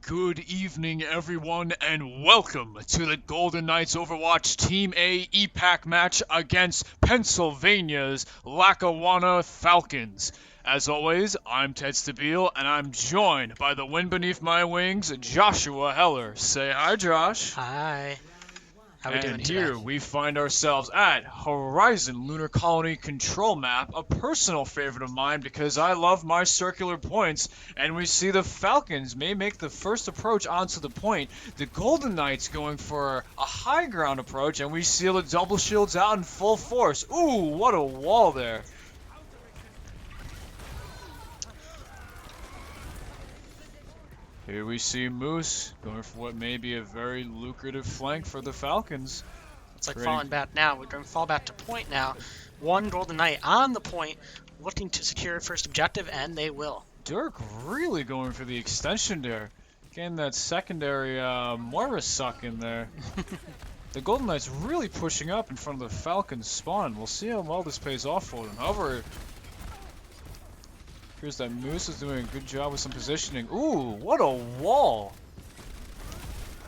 Good evening, everyone, and welcome to the Golden Knights Overwatch Team A ECAC match against Pennsylvania's Lackawanna Falcons. As always, I'm Ted Stabile, and I'm joined by the wind beneath my wings, Joshua Heller. Say hi, Josh. Hi. How are we doing And today? here we find ourselves at Horizon Lunar Colony Control Map, a personal favorite of mine because I love my circular points, and we see the Falcons may make the first approach onto the point, the Golden Knights going for a high ground approach, and we see the double shields out in full force. Ooh, what a wall there. Here we see Moose going for what may be a very lucrative flank for the Falcons. It's like Great. falling back now. We're going to fall back to point now. One Golden Knight on the point, looking to secure first objective, and they will. Dirk really going for the extension there. Getting that secondary Morris suck in there. The Golden Knights really pushing up in front of the Falcons spawn. We'll see how well this pays off for them. However, it appears that Moose is doing a good job with some positioning. Ooh, what a wall!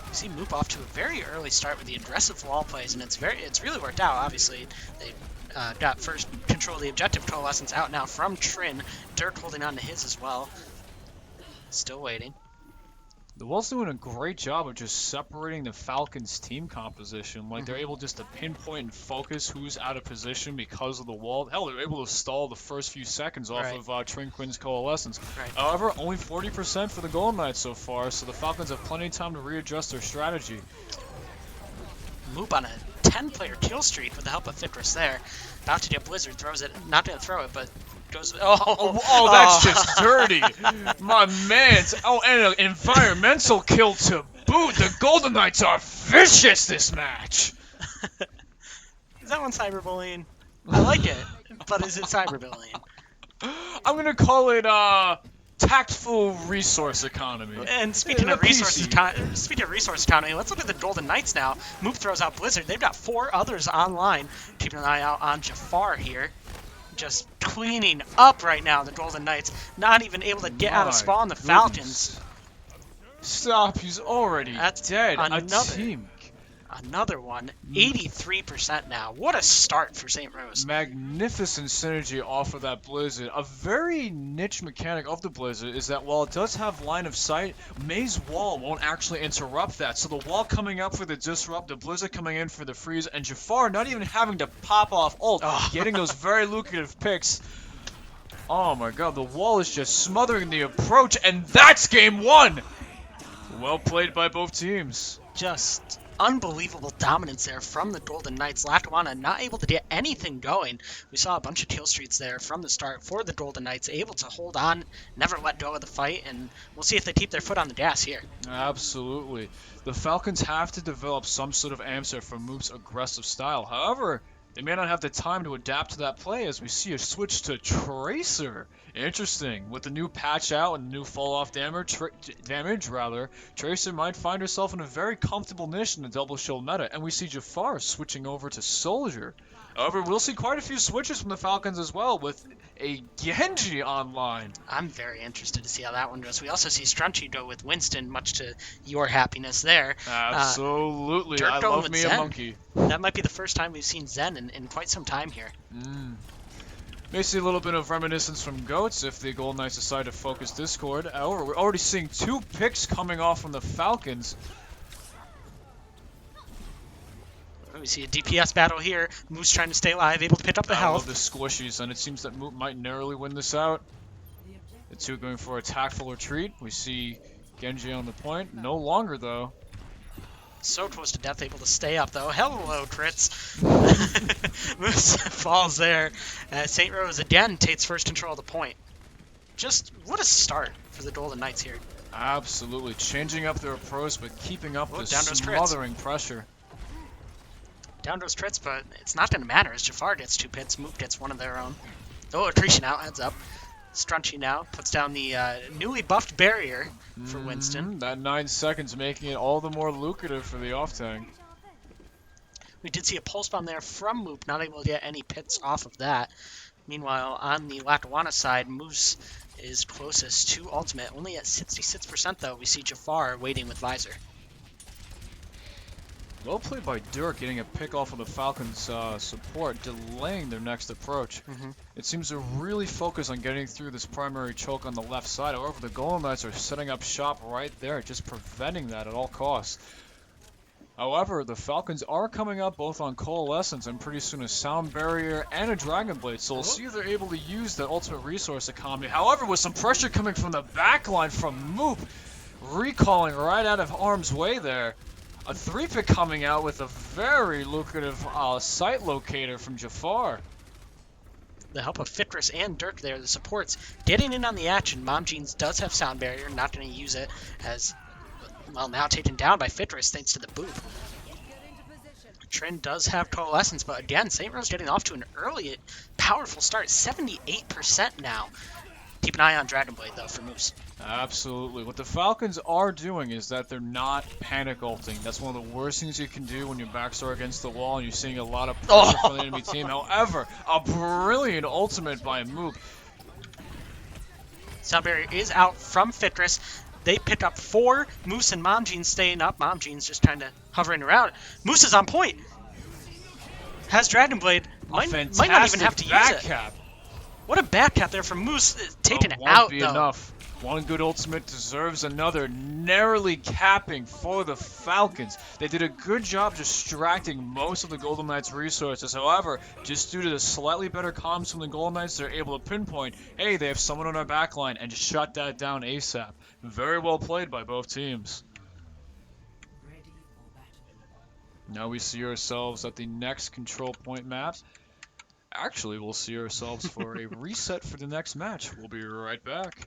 We see Moop off to a very early start with the aggressive wall plays, and it's really worked out. Obviously, they got first control of the objective. Coalescence out now from Trin. Dirk holding on to his as well. Still waiting. The wall's doing a great job of just separating the Falcons' team composition. Like, they're able just to pinpoint and focus who's out of position because of the wall. Hell, they're able to stall the first few seconds off of Trinquin's Coalescence. Right. However, only 40% for the Golden Knights so far, so the Falcons have plenty of time to readjust their strategy. Moop on a 10-player kill streak with the help of Fickrus there. About to get Blizzard, throws it, not going to throw it, but goes, That's just dirty. My man. Oh, and an environmental kill to boot. The Golden Knights are vicious this match. Is that one cyberbullying? I like it, but is it cyberbullying? I'm going to call it tactful resource economy. And speaking of resource economy, let's look at the Golden Knights now. Moop throws out Blizzard. They've got 4 others online. Keeping an eye out on Jafar here. Just cleaning up right now, the Golden Knights. Not even able to get out of spawn, the Falcons. Stop, he's already dead. Another one. 83% now. What a start for St. Rose. Magnificent synergy off of that Blizzard. A very niche mechanic of the Blizzard is that while it does have line of sight, May's wall won't actually interrupt that. So the wall coming up for the disrupt, the Blizzard coming in for the freeze, and Jafar not even having to pop off ult, getting those very lucrative picks. Oh my god, the wall is just smothering the approach, and that's game 1! Well played by both teams. Just unbelievable dominance there from the Golden Knights. Lackawanna not able to get anything going. We saw a bunch of kill streaks there from the start for the Golden Knights, able to hold on, never let go of the fight, and we'll see if they keep their foot on the gas here. Absolutely. The Falcons have to develop some sort of answer for Moop's aggressive style. However, they may not have the time to adapt to that play as we see a switch to Tracer. Interesting. With the new patch out and the new fall-off damage, Tracer might find herself in a very comfortable niche in the double shield meta, and we see Jafar switching over to Soldier. However, we'll see quite a few switches from the Falcons as well, with a Genji online. I'm very interested to see how that one goes. We also see Strunchy go with Winston, much to your happiness there. Absolutely. I love me Zen. A monkey. That might be the first time we've seen Zen in quite some time here. May see a little bit of reminiscence from Goats if the Golden Knights decide to focus Discord. However, we're already seeing 2 picks coming off from the Falcons. We see a DPS battle here. Moose trying to stay alive, able to pick up the health. I love the squishies, and it seems that Moot might narrowly win this out. The 2 going for a tactful retreat. We see Genji on the point. No longer, though. So close to death, able to stay up, though. Hello, crits. Moose falls there. St. Rose again takes first control of the point. Just what a start for the Golden Knights here. Absolutely. Changing up their approach, but keeping up the down goes smothering pressure. Down goes crits, but it's not going to matter as Jafar gets 2 pits. Moop gets 1 of their own. Oh, attrition out, heads up. Strunchy now puts down the newly buffed barrier for Winston. That 9 seconds making it all the more lucrative for the off-tank. We did see a pulse bomb there from Moop, not able to get any pits off of that. Meanwhile, on the Lackawanna side, Moose is closest to ultimate, only at 66% though. We see Jafar waiting with Visor. Well played by Dirk, getting a pick off of the Falcons' support, delaying their next approach. It seems to really focus on getting through this primary choke on the left side. However, the Golem Knights are setting up shop right there, just preventing that at all costs. However, the Falcons are coming up both on Coalescence and pretty soon a Sound Barrier and a Dragon Blade, so we'll see if they're able to use the ultimate resource economy. However, with some pressure coming from the backline from Moop, recalling right out of harm's way there. A 3-pick coming out with a very lucrative site locator from Jafar. The help of Fitris and Dirk there, the supports, getting in on the action. Mom Jeans does have Sound Barrier, not going to use it, as, well, now taken down by Fitris thanks to the boop. Trin does have Coalescence, but again, St. Rose getting off to an early, powerful start, 78% now. Keep an eye on Dragon Blade, though, for Moose. Absolutely. What the Falcons are doing is that they're not panic ulting. That's one of the worst things you can do when your backs are against the wall and you're seeing a lot of pressure from the enemy team. However, a brilliant ultimate by Moop. Sound Barrier is out from Fitris. They pick up 4. Moose and Mom Jeans staying up. Mom Jeans just kind of hovering around. Moose is on point. Has Dragon Blade. Might not even have to use it. Cap. What a back cap there from Moose. Taken won't out, be though. Enough. One good ultimate deserves another, narrowly capping for the Falcons. They did a good job distracting most of the Golden Knights' resources. However, just due to the slightly better comms from the Golden Knights, they're able to pinpoint, hey, they have someone on our backline, and just shut that down ASAP. Very well played by both teams. Now we see ourselves at the next control point map. Actually, we'll see ourselves for a reset for the next match. We'll be right back.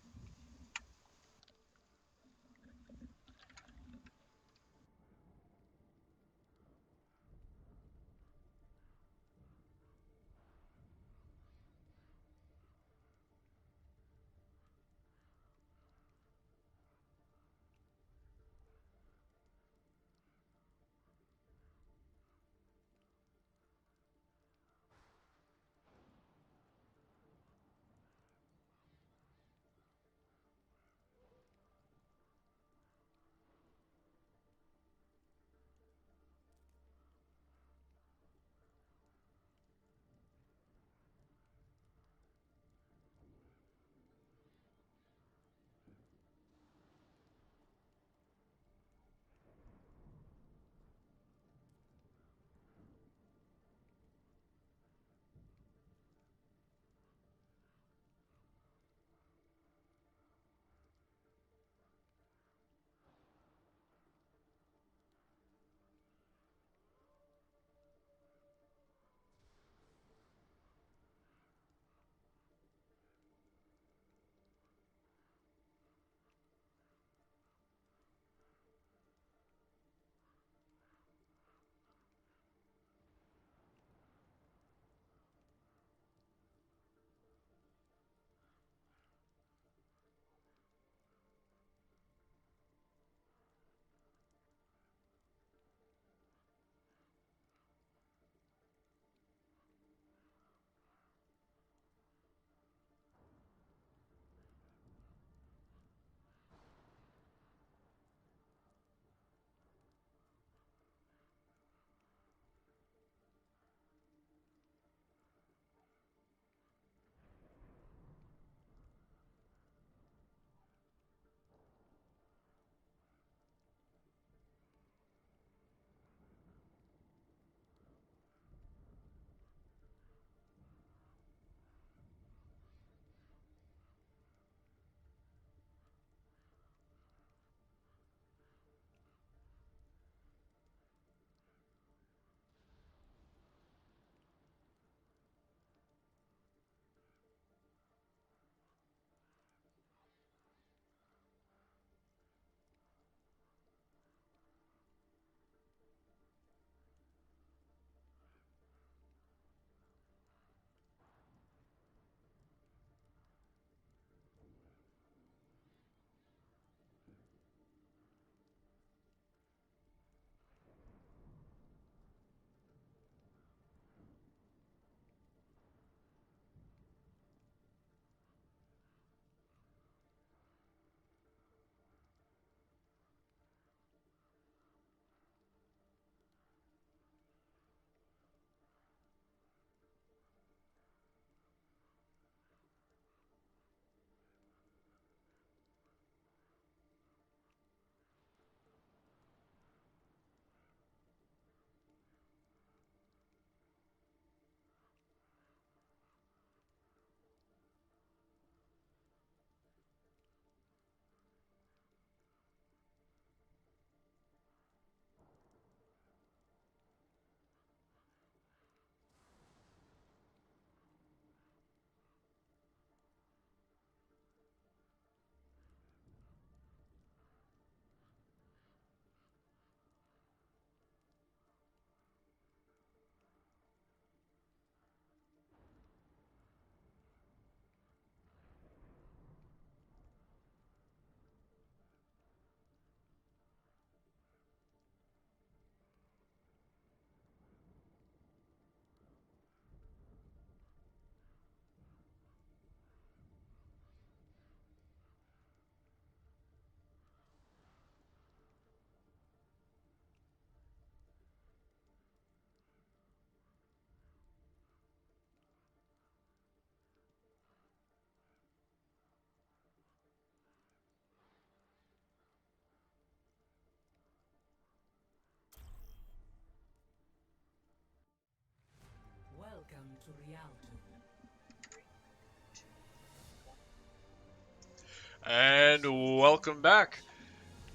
And welcome back.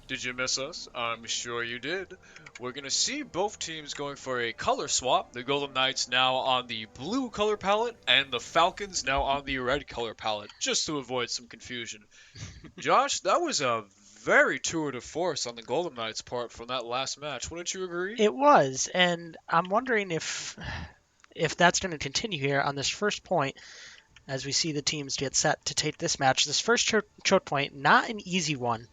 Did you miss us? I'm sure you did. We're going to see both teams going for a color swap. The Golden Knights now on the blue color palette, and the Falcons now on the red color palette, just to avoid some confusion. Josh, that was a very tour de force on the Golden Knights' part from that last match. Wouldn't you agree? It was, and I'm wondering if that's going to continue here on this first point as we see the teams get set to take this match. This first choke point, not an easy one,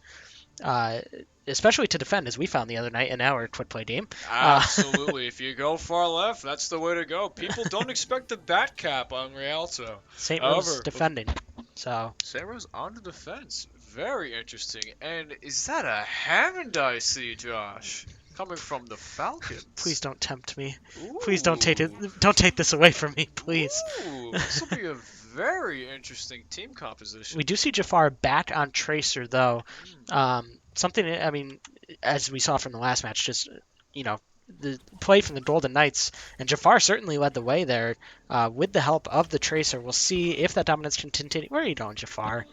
especially to defend, as we found the other night in our Twit Play game. Absolutely. If you go far left, that's the way to go. People don't expect the bat cap on Rialto. St. Rose defending. So St. Rose on the defense. Very interesting. And is that a Hammond I see, Josh? Coming from the Falcons. Please don't tempt me. Ooh. Please don't take it. Don't take this away from me, please. Ooh, this will be a very interesting team composition. We do see Jafar back on Tracer, though. Something, I mean, as we saw from the last match, just, the play from the Golden Knights, and Jafar certainly led the way there with the help of the Tracer. We'll see if that dominance can continue. Where are you going, Jafar?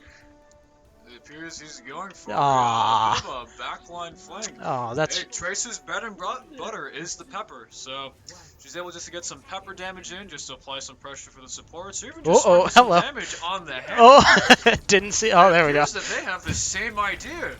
It appears he's going for a backline flank. Oh, that's... Hey, Tracer's bread and butter is the pepper, so she's able just to get some pepper damage in, just to apply some pressure for the supports, or even just some damage on the head. Oh, didn't see... Oh, there we go. That they have the same idea.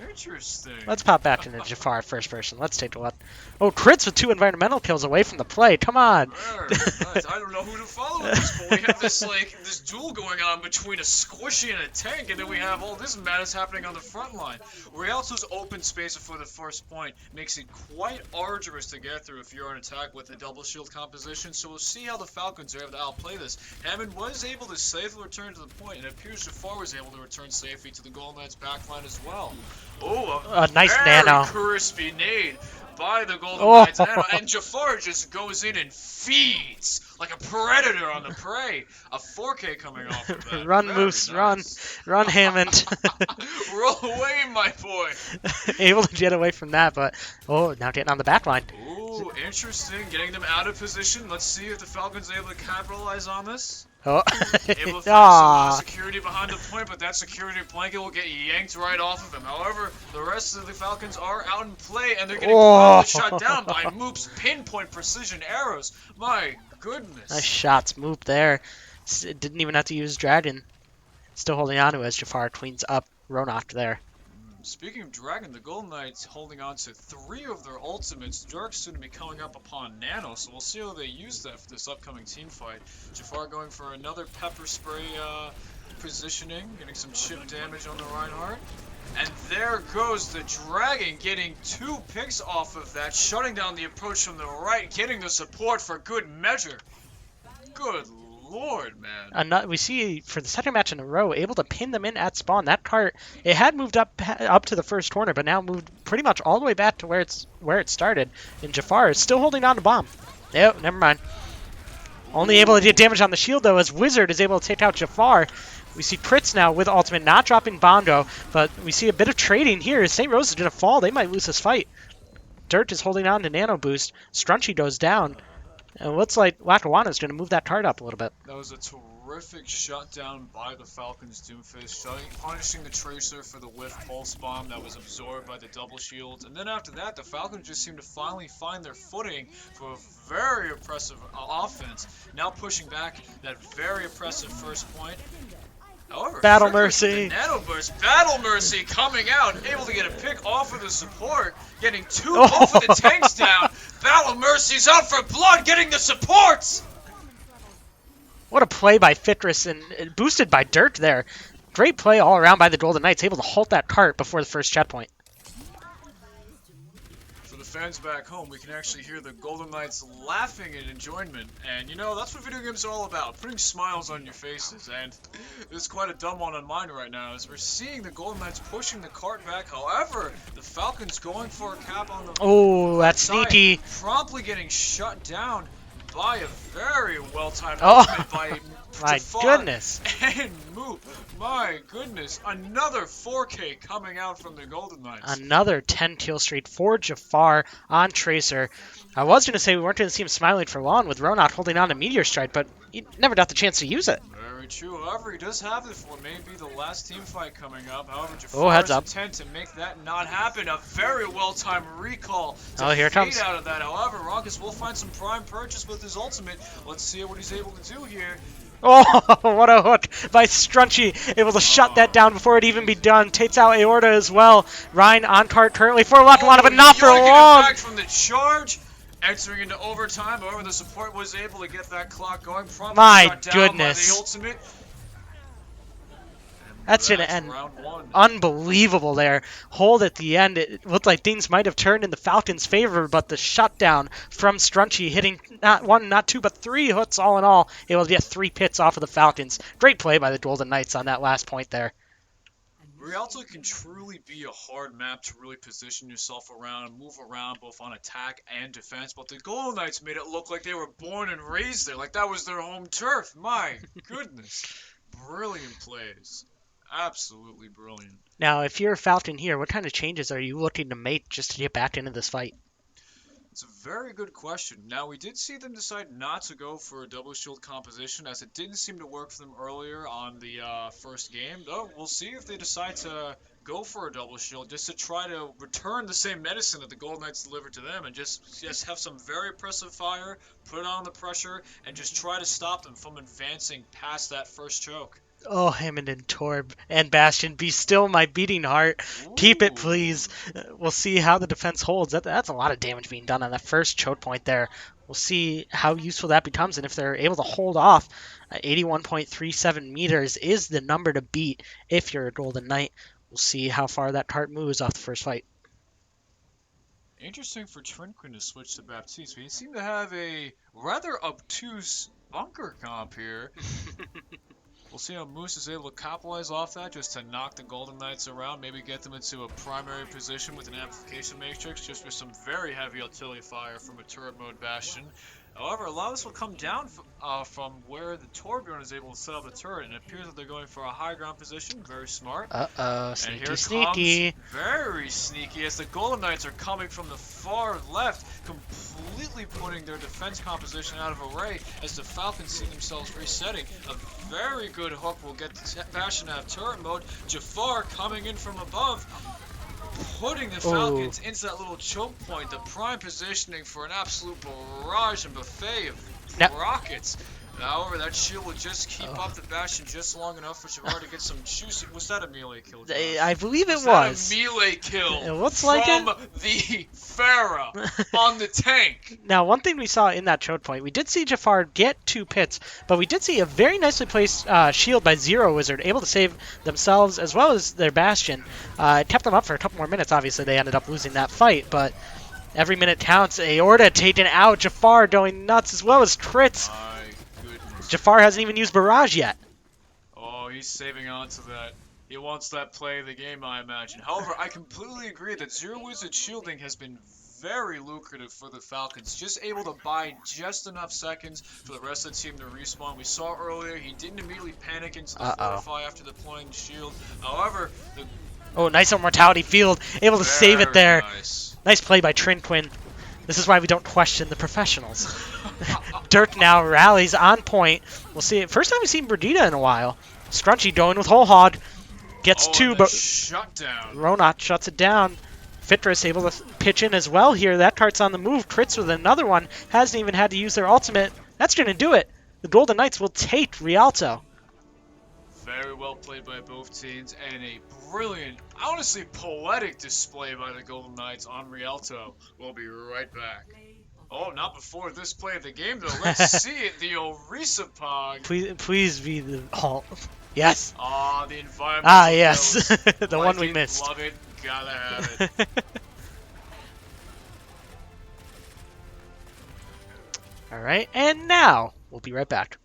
Interesting. Let's pop back into Jafar first person. Let's take a look. Oh, crits with 2 environmental kills away from the play. Come on. I don't know who to follow at this point. We have this duel going on between a squishy and a tank, and then we have all this madness happening on the front line. Rialto's open space before the first point makes it quite arduous to get through if you're on attack with a double shield composition, so we'll see how the Falcons are able to outplay this. Hammond was able to safely return to the point, and it appears Jafar was able to return safely to the Golden Knights backline as well. Oh, a nice very nano. Crispy nade by the Golden Knights nano, and Jafar just goes in and feeds like a predator on the prey. A 4K coming off of that. Run, very Moose, nice. run, Hammond. Roll away, my boy. Able to get away from that, but now getting on the back line. Ooh, interesting. Getting them out of position. Let's see if the Falcons are able to capitalize on this. Oh. Able to find some security behind the point, but that security blanket will get yanked right off of him. However, the rest of the Falcons are out in play, and they're getting shot down by Moop's pinpoint precision arrows. My goodness. Nice shots, Moop there. Didn't even have to use Dragon. Still holding on to it as Jafar cleans up Ronak there. Speaking of Dragon, the Golden Knights holding on to 3 of their ultimates. Dark's soon to be coming up upon Nano, so we'll see how they use that for this upcoming team fight. Jafar going for another pepper spray positioning, getting some chip damage on the Reinhardt. And there goes the Dragon, getting 2 picks off of that, shutting down the approach from the right, getting the support for good measure. Good Lord, man. We see for the second match in a row, able to pin them in at spawn. That cart, it had moved up to the first corner, but now moved pretty much all the way back to where it started. And Jafar is still holding on to bomb. Yep, never mind. Only able to get damage on the shield, though, as Wizard is able to take out Jafar. We see Pritz now with ultimate, not dropping Bongo, but we see a bit of trading here. St. Rose is going to fall. They might lose this fight. Dirt is holding on to Nano Boost. Strunchy goes down. And it looks like Lackawanna is going to move that card up a little bit. That was a terrific shutdown by the Falcons Doomfist, punishing the Tracer for the whiff pulse bomb that was absorbed by the double shield. And then after that, the Falcons just seemed to finally find their footing for a very oppressive offense, now pushing back that very oppressive first point. However, Battle Mercy. Nano Burst. Battle Mercy coming out, able to get a pick off of the support, getting 2 both of the tanks down. Battle Mercy's out for blood, getting the supports. What a play by Fitris and boosted by Dirt there. Great play all around by the Golden Knights, able to halt that cart before the first checkpoint. For the fans back home, we can actually hear the Golden Knights laughing in enjoyment, and that's what video games are all about, putting smiles on your faces. And there's quite a dumb one on mine right now, as we're seeing the Golden Knights pushing the cart back. However, the Falcons going for a cap on the that's sneaky. Promptly getting shut down by a very well-timed ultimate by My Jafar goodness. and Moop. My goodness, another 4K coming out from the Golden Knights. Another 10 kill streak for Jafar on Tracer. I was going to say we weren't going to see him smiling for long with Ronat holding on to Meteor Strike, but he never got the chance to use it. Very true. However, he does have it for maybe the last team fight coming up. However, Oh, heads Jafar's up. intent to make that not happen. A very well-timed recall to Oh, here it fade comes. out of that. However, Ronkus will find some prime purchase with his ultimate. Let's see what he's able to do here. Oh, what a hook by Strunchy. Able to shut that down before it even be done. Takes out Aorta as well. Ryan on cart currently for Lackawanna, but not for long. Back from the charge. Entering into overtime. However, the support was able to get that clock going. Promptly My shut down goodness. by the ultimate. That's going to end round one. unbelievable there. Hold at the end. It looked like things might have turned in the Falcons' favor, but the shutdown from Strunchy hitting not one, not two, but 3 hooks all in all, able to get 3 pits off of the Falcons. Great play by the Golden Knights on that last point there. Rialto can truly be a hard map to really position yourself around, move around both on attack and defense, but the Golden Knights made it look like they were born and raised there, like that was their home turf. My goodness. Brilliant plays. Absolutely brilliant. Now, if you're a Falcon here, what kind of changes are you looking to make just to get back into this fight? It's a very good question. Now, we did see them decide not to go for a double shield composition, as it didn't seem to work for them earlier on the first game. Though, we'll see if they decide to go for a double shield, just to try to return the same medicine that the Golden Knights delivered to them, and just have some very oppressive fire, put on the pressure, and just try to stop them from advancing past that first choke. Oh, Hammond and Torb and Bastion, be still my beating heart. Keep it, please. We'll see how the defense holds. That's a lot of damage being done on that first choke point there. We'll see how useful that becomes, and if they're able to hold off. 81.37 meters is the number to beat if you're a Golden Knight. We'll see how far that cart moves off the first fight. Interesting for Trinquin to switch to Baptiste. We seem to have a rather obtuse bunker comp here. We'll see how Moose is able to capitalize off that just to knock the Golden Knights around, maybe get them into a primary position with an amplification matrix just for some very heavy artillery fire from a turret mode Bastion. However, a lot of this will come down from where the Torbjorn is able to set up the turret, and it appears that they're going for a high ground position. Very smart. Uh-oh, And here sneaky. comes very sneaky as the Golden Knights are coming from the far left, completely putting their defense composition out of array as the Falcons see themselves resetting. A very good hook will get Bastion out of turret mode. Jafar coming in from above, putting the Falcons into that little choke point, the prime positioning for an absolute barrage and buffet of rockets. However, that shield will just keep up the Bastion just long enough for Jafar to get some juicy. Was that a melee kill, Josh? I believe it was. A melee kill It looks from like the Pharah on the tank. Now, one thing we saw in that choke point, we did see Jafar get 2 pits, but we did see a very nicely placed shield by Zero Wizard, able to save themselves as well as their Bastion. It kept them up for a couple more minutes. Obviously, they ended up losing that fight, but every minute counts. Aorta taken out, Jafar going nuts as well as crits. Jafar hasn't even used Barrage yet. Oh, he's saving on to that. He wants that play of the game, I imagine. However, I completely agree that Zero Wizard shielding has been very lucrative for the Falcons. Just able to buy just enough seconds for the rest of the team to respawn. We saw earlier he didn't immediately panic into the fortify after deploying the shield. However, oh, nice on Mortality Field. Able to save it there. Nice play by Trinquin. This is why we don't question the professionals. Dirk now rallies on point. We'll see it. First time we've seen Berdita in a while. Scrunchy going with Whole Hog. Gets 2, but Ronat shuts it down. Fitris able to pitch in as well here. That cart's on the move. Crits with another one. Hasn't even had to use their ultimate. That's going to do it. The Golden Knights will take Rialto. Very well played by both teams, and a brilliant, honestly poetic display by the Golden Knights on Rialto. We'll be right back. Oh, not before this play of the game, though. Let's see it. The Orisa Pog. Please be the... Oh, yes. Ah, the environment. Ah, yes. The one we missed. Love it. Gotta have it. All right, and now we'll be right back.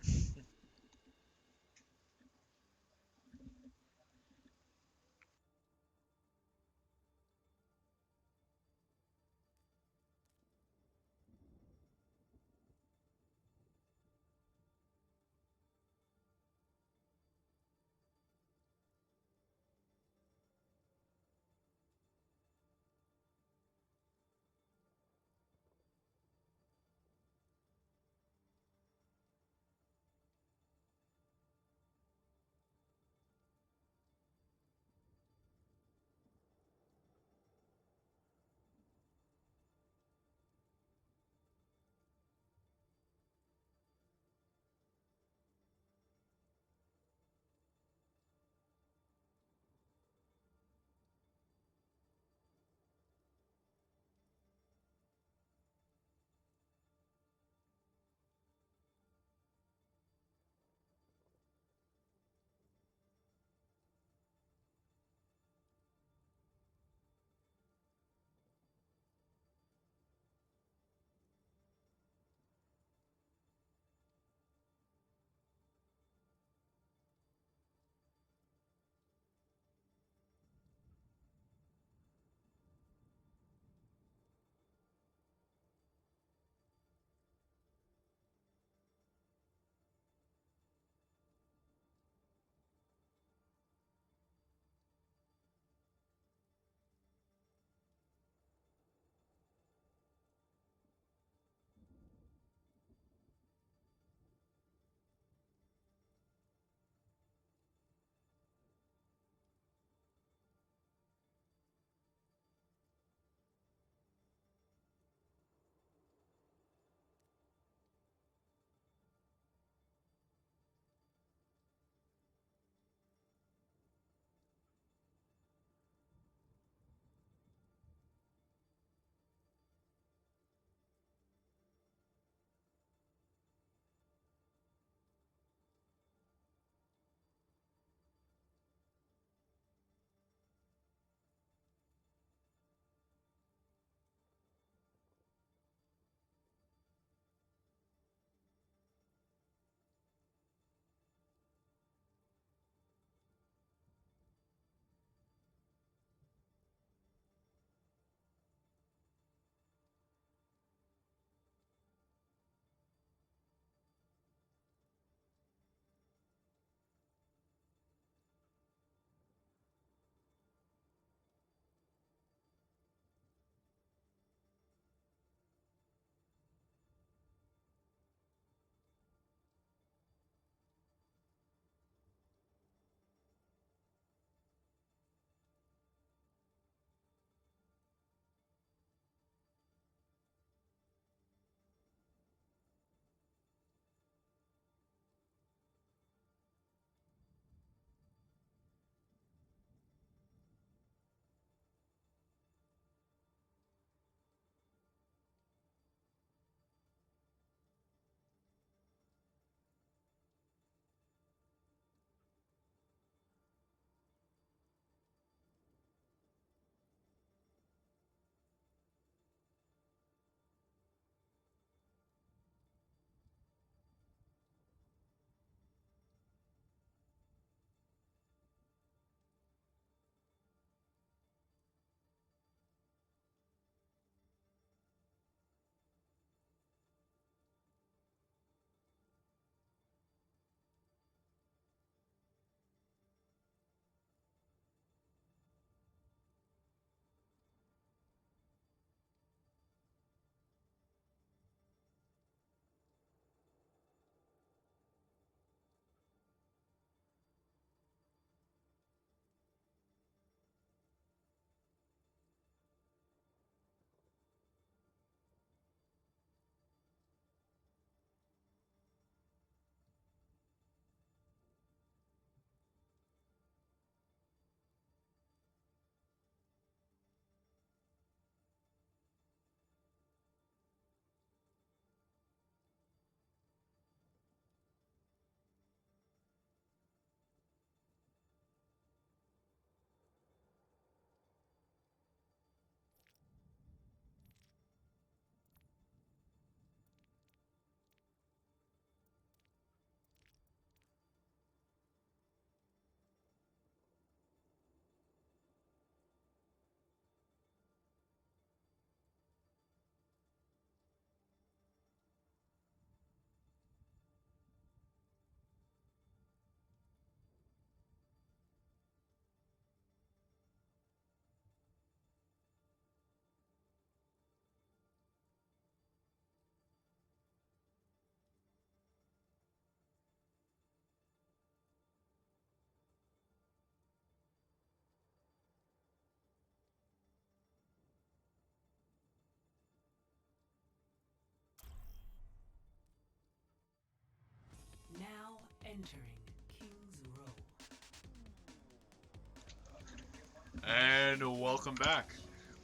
And welcome back.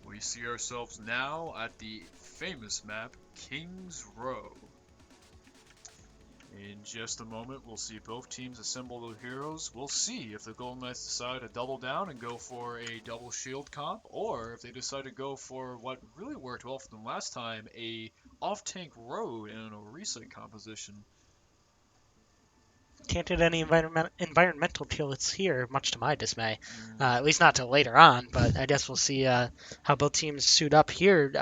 We see ourselves now at the famous map, King's Row. In just a moment, we'll see both teams assemble their heroes. We'll see if the Golden Knights decide to double down and go for a double shield comp, or if they decide to go for what really worked well for them last time, a off-tank road and an Orisa composition. Can't get any environmental kills here, much to my dismay. At least not till later on, but I guess we'll see how both teams suit up here.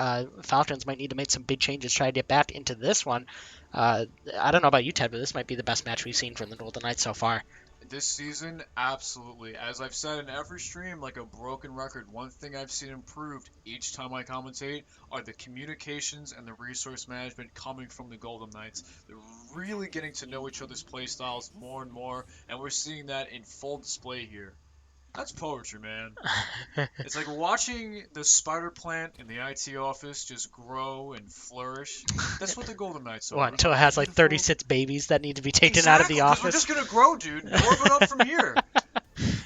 Falcons might need to make some big changes, try to get back into this one. I don't know about you, Ted, but this might be the best match we've seen from the Golden Knights so far. This season, absolutely. As I've said in every stream, like a broken record, one thing I've seen improved each time I commentate are the communications and the resource management coming from the Golden Knights. They're really getting to know each other's playstyles more and more, and we're seeing that in full display here. That's poetry, man. It's like watching the spider plant in the IT office just grow and flourish. That's what the Golden Knights are. What, until it has like 36 babies that need to be taken out of the office? We're just going to grow, dude. Orbit up from here.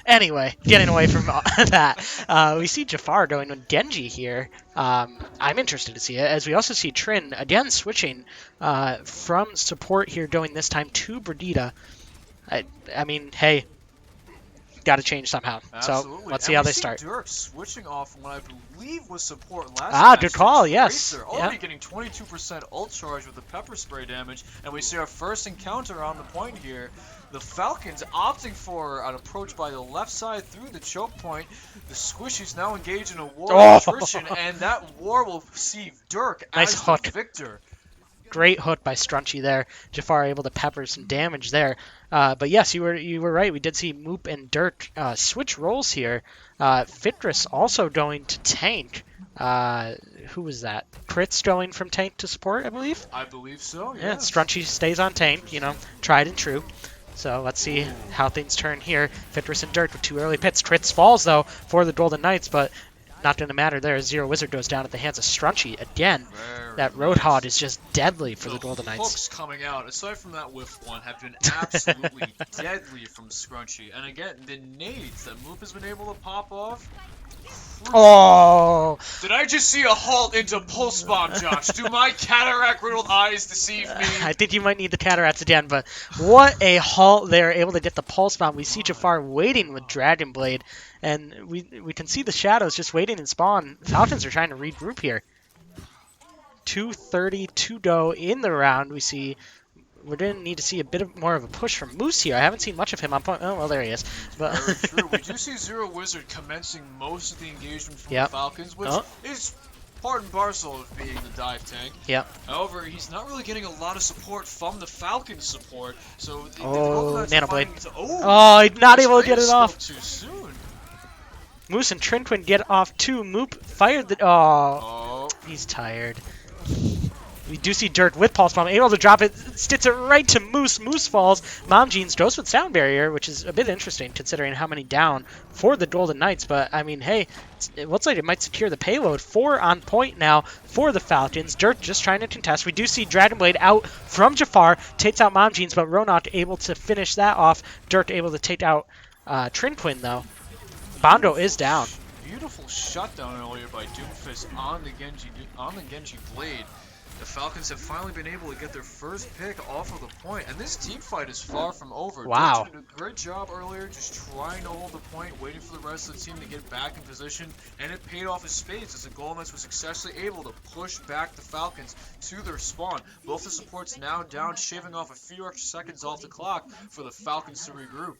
Anyway, getting away from that, we see Jafar going with Genji here. I'm interested to see it, as we also see Trin again switching from support here, going this time to Bradita. I mean, hey, got to change somehow. Absolutely. So let's see how they start. Dirk switching off from what I believe was support last match. Good call, yes. Already getting 22% ult charge with the pepper spray damage, and we see our first encounter on the point here. The Falcons opting for an approach by the left side through the choke point. The Squishies now engage in a war of attrition, and that war will see Dirk nice as hook. the victor. Great hook by Strunchy there. Jafar able to pepper some damage there. But yes, you were right. We did see Moop and Dirk switch roles here. Fitris also going to tank. Who was that? Crits going from tank to support, I believe? I believe so, yeah. Strunchy stays on tank, tried and true. So let's see how things turn here. Fitris and Dirk with 2 early pits. Crits falls, though, for the Golden Knights, but not going to matter there. Zero Wizard goes down at the hands of Strunchy again. That Roadhog is just deadly for the Golden Knights. Hooks coming out, aside from that whiff one, have been absolutely deadly from Scrunchy. And again, the nades that Moop has been able to pop off. Oh! Did I just see a halt into Pulse Bomb, Josh? Do my cataract-riddled eyes deceive me? I think you might need the cataracts again, but what a halt there, able to get the Pulse Bomb. We see Jafar waiting with Dragon Blade, and we can see the shadows just waiting in spawn. Falcons are trying to regroup here. 2:30 to go in the round. We're going to need to see a bit more of a push from Moose here. I haven't seen much of him on point. Oh, well, there he is. But very true. We do see Zero Wizard commencing most of the engagement from the Falcons, which is part and parcel of being the dive tank. Yep. However, he's not really getting a lot of support from the Falcons support. So Nano Blade. Not able to get it off. Too soon. Moose and Trinquin get off too. Moop fired the... He's tired. We do see Dirk with Pulse Bomb, able to drop it, stits it right to Moose. Moose falls. Mom Jeans goes with Sound Barrier, which is a bit interesting considering how many down for the Golden Knights. But, I mean, hey, it looks like it might secure the payload. 4 on point now for the Falcons. Dirk just trying to contest. We do see Dragon Blade out from Jafar, takes out Mom Jeans, but Ronak able to finish that off. Dirk able to take out Trinquin, though. Bondo is down. Beautiful shutdown earlier by Doomfist on the Genji Blade. The Falcons have finally been able to get their first pick off of the point, and this team fight is far from over. Wow. Dirk did a great job earlier just trying to hold the point, waiting for the rest of the team to get back in position, and it paid off in spades as the Golden Knights were successfully able to push back the Falcons to their spawn. Both the supports now down, shaving off a few extra seconds off the clock for the Falcons to regroup.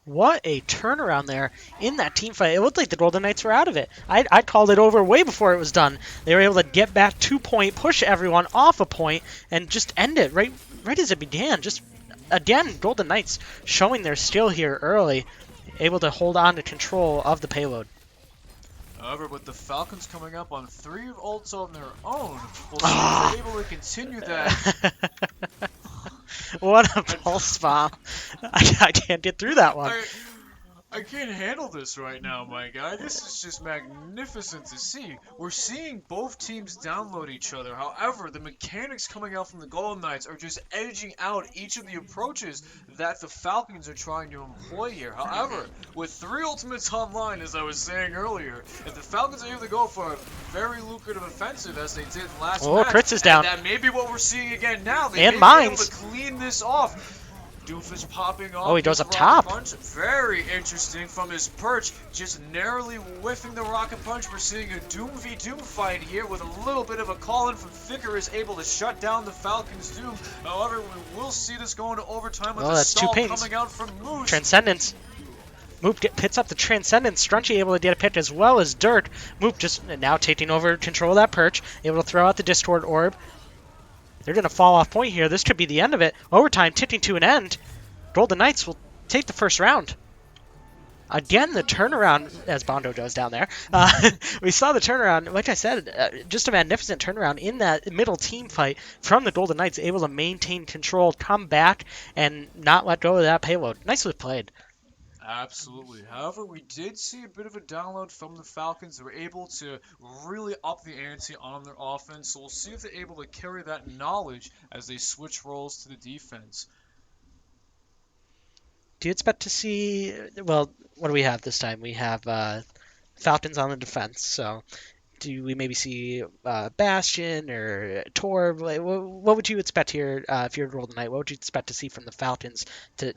What a turnaround there in that team fight. It looked like the Golden Knights were out of it. I called it over way before it was done. They were able to get back 2 point, push everyone off a point, and just end it right as it began. Just, again, Golden Knights showing their skill here early, able to hold on to control of the payload. However, with the Falcons coming up on 3 ults on their own, we'll see if they're able to continue that. What a Pulse Bomb. I can't get through that one. I can't handle this right now, my guy. This is just magnificent to see. We're seeing both teams download each other. However, the mechanics coming out from the Golden Knights are just edging out each of the approaches that the Falcons are trying to employ here. However, with 3 ultimates online, as I was saying earlier, if the Falcons are able to go for a very lucrative offensive as they did last match, Fritz is down. and that may be what we're seeing again now. They And may be able Mines. to clean this off. Doofus popping off. Oh, he goes his up rocket top. Punch. Very interesting from his perch, just narrowly whiffing the rocket punch. We're seeing a Doom v Doom fight here with a little bit of a call-in from Ficker is able to shut down the Falcons' Doom. However, we will see this going to overtime with a that's 2 stall pings. coming out from Moose. Transcendence. Moop pits up the Transcendence. Strunchy able to get a pick as well as Dirt. Moop just now taking over control of that perch, able to throw out the Discord Orb. They're going to fall off point here. This could be the end of it. Overtime ticking to an end. Golden Knights will take the first round. Again, the turnaround, as Bondo goes down there. We saw the turnaround, like I said, just a magnificent turnaround in that middle team fight from the Golden Knights, able to maintain control, come back, and not let go of that payload. Nicely played. Absolutely. However, we did see a bit of a download from the Falcons. They were able to really up the ante on their offense, so we'll see if they're able to carry that knowledge as they switch roles to the defense. Do you expect to see, well, what do we have this time? We have Falcons on the defense, so do we maybe see Bastion or Torb? What would you expect here if you're a Golden Knight? What would you expect to see from the Falcons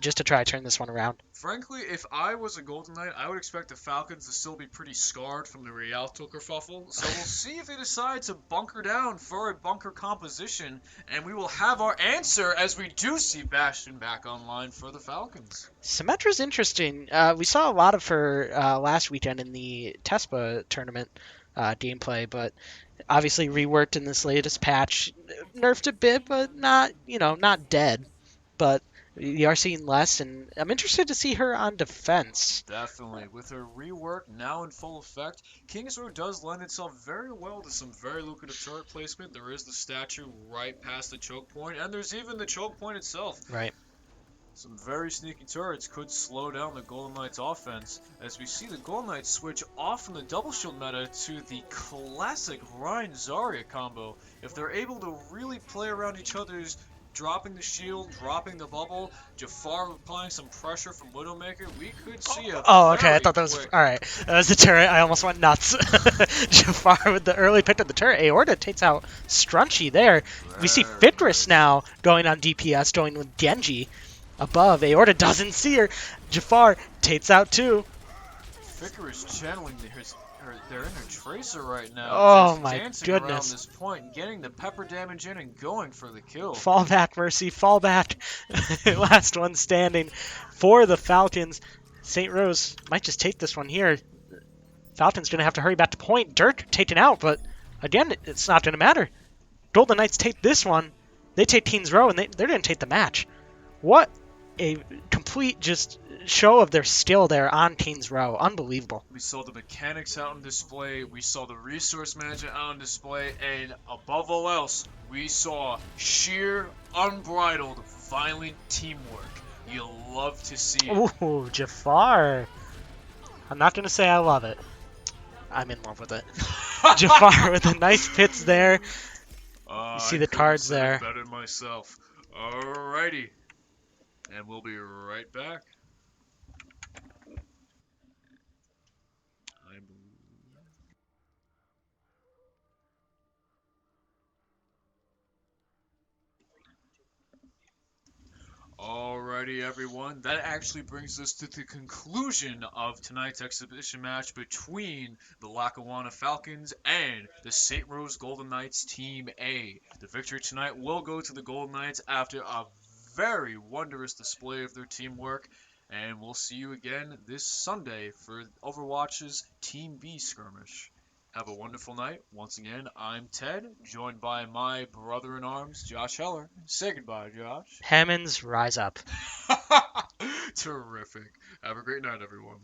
just to try to turn this one around? Frankly, if I was a Golden Knight, I would expect the Falcons to still be pretty scarred from the Rialto kerfuffle. So we'll see if they decide to bunker down for a bunker composition, and we will have our answer as we do see Bastion back online for the Falcons. Symmetra's interesting. We saw a lot of her last weekend in the TESPA tournament gameplay, but obviously reworked in this latest patch. Nerfed a bit, but not dead. But we are seeing less, and I'm interested to see her on defense. Definitely. With her rework now in full effect, Kings Row does lend itself very well to some very lucrative turret placement. There is the statue right past the choke point, and there's even the choke point itself. Right. Some very sneaky turrets could slow down the Golden Knights offense, as we see the Golden Knights switch off from the double shield meta to the classic Ryan Zarya combo. If they're able to really play around each other's dropping the shield, dropping the bubble, Jafar applying some pressure from Widowmaker, we could see a Okay, I thought that was... Alright, that was the turret. I almost went nuts. Jafar with the early pick of the turret. Aorta takes out Strunchy there. We see Fitris now going on DPS, going with Genji above. Aorta doesn't see her. Jafar takes out two. Ficker is channeling their inner Tracer right now. Oh just my dancing goodness. around this point, getting the pepper damage in and going for the kill. Fall back, Mercy. Fall back. Last one standing for the Falcons. St. Rose might just take this one here. Falcons going to have to hurry back to point. Dirk taken out, but again, it's not going to matter. Golden Knights take this one. They take Teens Row, and they're going to take the match. What a complete just show of their skill there on Teens Row. Unbelievable. We saw the mechanics out on display, we saw the resource management out on display, and above all else, we saw sheer, unbridled, violent teamwork. You'll love to see it. Ooh, Jafar. I'm not going to say I love it. I'm in love with it. Jafar with a nice pits there. You see the cards there. Better myself. Alrighty. And we'll be right back. Alrighty, everyone. That actually brings us to the conclusion of tonight's exhibition match between the Lackawanna Falcons and the St. Rose Golden Knights Team A. The victory tonight will go to the Golden Knights after a very wondrous display of their teamwork. And we'll see you again this Sunday for Overwatch's Team B skirmish. Have a wonderful night. Once again, I'm Ted, joined by my brother-in-arms, Josh Heller. Say goodbye, Josh. Hammonds, rise up. Terrific. Have a great night, everyone.